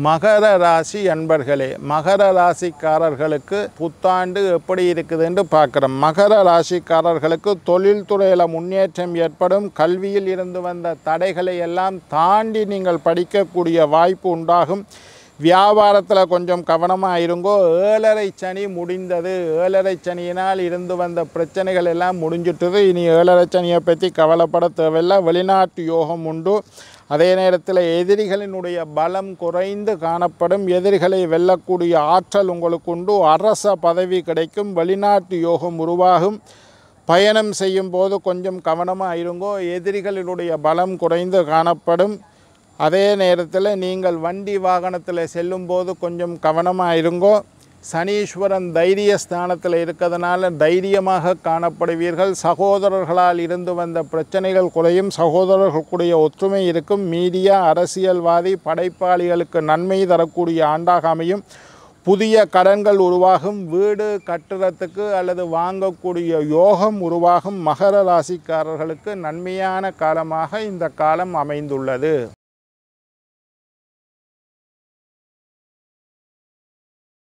மகர ராசி அன்பர்களே, மகர ராசிக்காரர்களுக்கு புத்தாண்டு எப்படி இருக்குது என்று பார்க்குறோம். மகர ராசிக்காரர்களுக்கு தொழில்துறையில் முன்னேற்றம் ஏற்படும். கல்வியில் இருந்து வந்த தடைகளை எல்லாம் தாண்டி நீங்கள் படிக்கக்கூடிய வாய்ப்பு உண்டாகும். வியாபாரத்தில் கொஞ்சம் கவனமாக இருங்கோ. 7.5 சனி முடிந்தது. 7.5 சனியினால் இருந்து வந்த பிரச்சனைகள் எல்லாம் முடிஞ்சிட்டது. இனி 7.5 சனியை பற்றி கவலைப்பட தேவையில்லை. வெளிநாட்டு யோகம் உண்டு. அதே நேரத்தில் எதிரிகளினுடைய பலம் குறைந்து காணப்படும். எதிரிகளை வெல்லக்கூடிய ஆற்றல் உங்களுக்கு உண்டு. அரச பதவி கிடைக்கும். வெளிநாட்டு யோகம் உருவாகும். பயணம் செய்யும் போது கொஞ்சம் கவனமாக இருங்கோ. எதிரிகளினுடைய பலம் குறைந்து காணப்படும். அதே நேரத்தில் நீங்கள் வண்டி வாகனத்தில் செல்லும்போது கொஞ்சம் கவனமாக இருங்கோ. சனீஸ்வரன் தைரிய ஸ்தானத்தில் இருக்கிறதுனால தைரியமாக காணப்படுவீர்கள். சகோதரர்களால் இருந்து வந்த பிரச்சனைகள் குறையும். சகோதரர்களுடைய ஒற்றுமை இருக்கும். மீடியா, அரசியல்வாதி, படைப்பாளிகளுக்கு நன்மை தரக்கூடிய ஆண்டாக அமையும். புதிய கடன்கள் உருவாகும். வீடு கட்டுறதுக்கு அல்லது வாங்கக்கூடிய யோகம் உருவாகும். மகர ராசிக்காரர்களுக்கு நன்மையான காலமாக இந்த காலம் அமைந்துள்ளது.